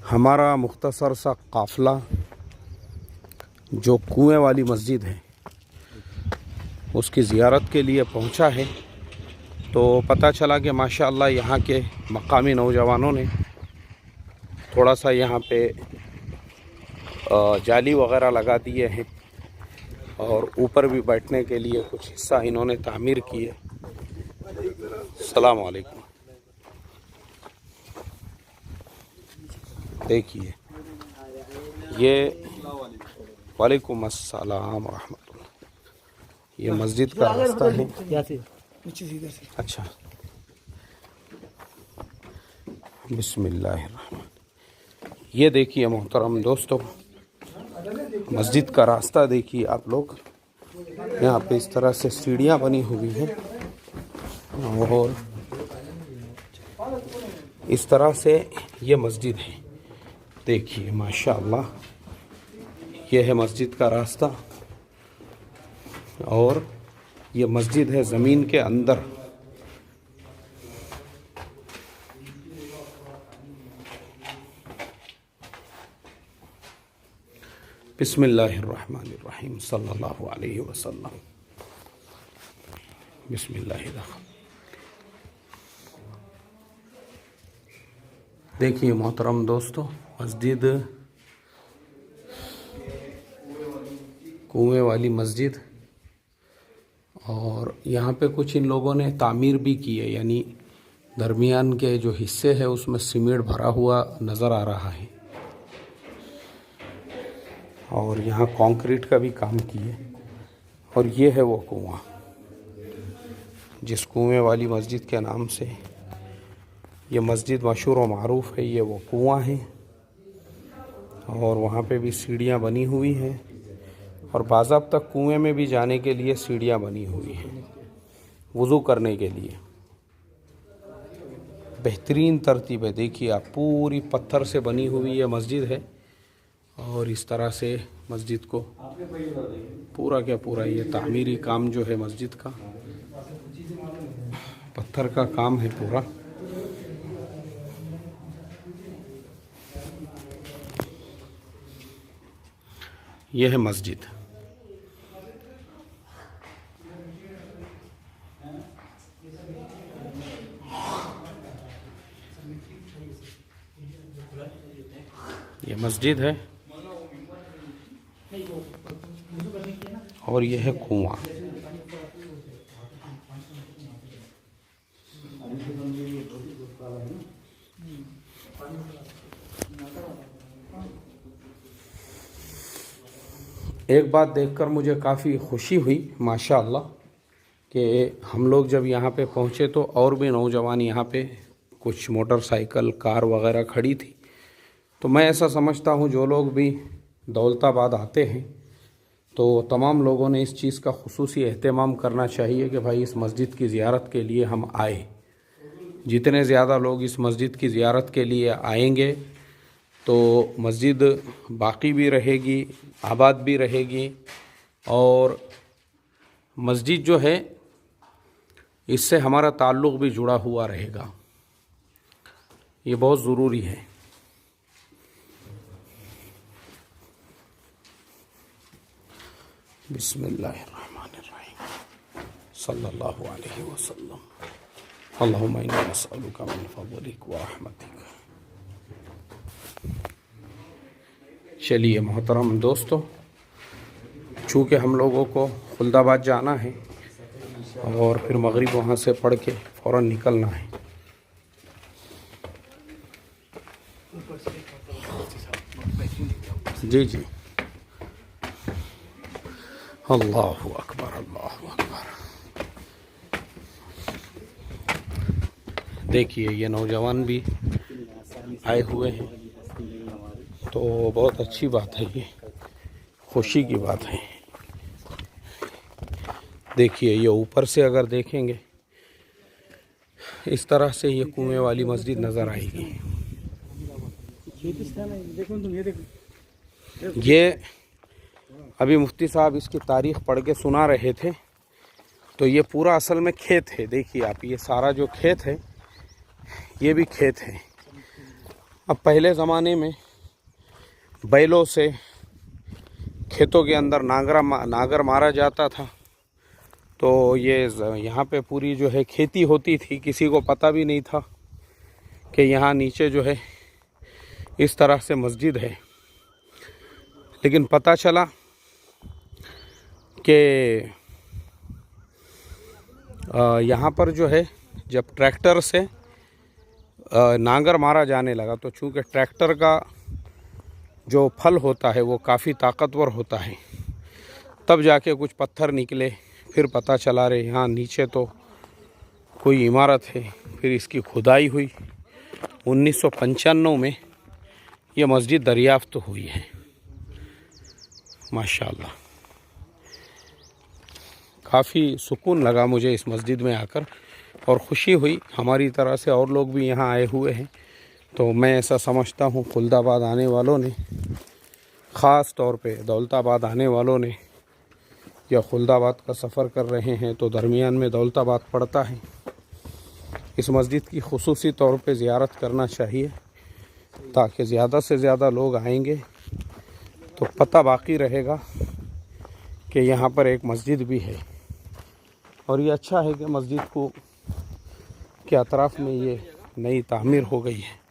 हमारा मुख्तसर सा काफ़िला जो कुएं वाली मस्जिद है उसकी ज़ियारत के लिए पहुंचा है। तो पता चला कि माशाअल्लाह यहाँ के मकामी नौजवानों ने थोड़ा सा यहाँ पे जाली वगैरह लगा दिए हैं और ऊपर भी बैठने के लिए कुछ हिस्सा इन्होंने तामीर किए। अस्सलाम वालेकुम। देखिए ये वालेकुम अस्सलाम रहमतुल्लाह, ये मस्जिद का रास्ता है। अच्छा, बिस्मिल्लाहिर्रहमान। ये देखिए मोहतरम दोस्तों, मस्जिद का रास्ता देखिए आप लोग। यहाँ पे इस तरह से सीढ़ियाँ बनी हुई हैं और इस तरह से ये मस्जिद है। देखिए माशाअल्लाह, ये है मस्जिद का रास्ता और ये मस्जिद है ज़मीन के अंदर। बिस्मिल्लाहिर्रहमानिर्रहीम सल्लल्लाहु अलैहि वसल्लम। बिस्मिल्लाह। देखिए मोहतरम दोस्तों, मस्जिद कुएं वाली मस्जिद, और यहाँ पे कुछ इन लोगों ने तामीर भी की है, यानी दरमियान के जो हिस्से है उसमें सीमेंट भरा हुआ नज़र आ रहा है और यहाँ कंक्रीट का भी काम किए। और ये है वो कुआं जिस कुएं वाली मस्जिद के नाम से ये मस्जिद मशहूर व मारूफ़ है। ये वो कुआं है और वहाँ पे भी सीढ़ियाँ बनी हुई हैं और बाज़ाब्ता कुएं में भी जाने के लिए सीढ़ियाँ बनी हुई हैं वज़ू करने के लिए। बेहतरीन तरतीब है। देखिए आप, पूरी पत्थर से बनी हुई ये मस्जिद है और इस तरह से मस्जिद को पूरा क्या पूरा ये तामीरी काम जो है मस्जिद का, पत्थर का काम है पूरा। यह है मस्जिद। ये मस्जिद है और यह है कुआं। एक बात देखकर मुझे काफ़ी खुशी हुई माशाअल्लाह कि हम लोग जब यहाँ पे पहुँचे तो और भी नौजवान यहाँ पे, कुछ मोटरसाइकिल कार वगैरह खड़ी थी। तो मैं ऐसा समझता हूँ जो लोग भी दौलताबाद आते हैं तो तमाम लोगों ने इस चीज़ का खुसूसी एहतमाम करना चाहिए कि भाई इस मस्जिद की ज़ियारत के लिए हम आए। जितने ज़्यादा लोग इस मस्जिद की ज़ियारत के लिए आएंगे तो मस्जिद बाकी भी रहेगी, आबाद भी रहेगी और मस्जिद जो है इससे हमारा ताल्लुक़ भी जुड़ा हुआ रहेगा। ये बहुत ज़रूरी है। बिस्मिल्लाहिर्रहमानिर्रहीम सल्लल्लाहु अलैहि वसल्लम। अल्लाहुम्मा इन्नी असअलुका मिन फज़लिक व रहमतिक। चलिए मोहतरम दोस्तों, चूँकि हम लोगों को खुल्दाबाद जाना है और फिर मगरिब वहाँ से पढ़ के फ़ौरन निकलना है। जी जी, अल्लाहु अकबर, अल्लाहु अकबर। देखिए ये नौजवान भी आए हुए हैं तो बहुत अच्छी बात है, ये खुशी की बात है। देखिए ये ऊपर से अगर देखेंगे इस तरह से ये कुएं वाली मस्जिद नज़र आएगी। ये अभी मुफ्ती साहब इसकी तारीख़ पढ़ के सुना रहे थे तो ये पूरा असल में खेत है। देखिए आप, ये सारा जो खेत है ये भी खेत है अब पहले ज़माने में बैलों से खेतों के अंदर नागर मारा जाता था, तो ये यहाँ पे पूरी जो है खेती होती थी। किसी को पता भी नहीं था कि यहाँ नीचे जो है इस तरह से मस्जिद है। लेकिन पता चला कि यहाँ पर जो है जब ट्रैक्टर से नांगर मारा जाने लगा, तो चूँकि ट्रैक्टर का जो फल होता है वो काफ़ी ताकतवर होता है, तब जाके कुछ पत्थर निकले। फिर पता चला रहे यहाँ नीचे तो कोई इमारत है। फिर इसकी खुदाई हुई। 1995 में ये मस्जिद दरियाफ्त हुई है। माशाअल्लाह, काफ़ी सुकून लगा मुझे इस मस्जिद में आकर और ख़ुशी हुई। हमारी तरह से और लोग भी यहाँ आए हुए हैं। तो मैं ऐसा समझता हूँ खुलदाबाद आने वालों ने, ख़ास तौर पे दौलताबाद आने वालों ने, या खुलदाबाद का सफ़र कर रहे हैं तो दरमियान में दौलताबाद पड़ता है, इस मस्जिद की खुसूसी तौर पे ज़ियारत करना चाहिए, ताकि ज़्यादा से ज़्यादा लोग आएंगे तो पता बाकी रहेगा कि यहाँ पर एक मस्जिद भी है। और ये अच्छा है कि मस्जिद को के अतराफ़ में ये नई तामीर हो गई है।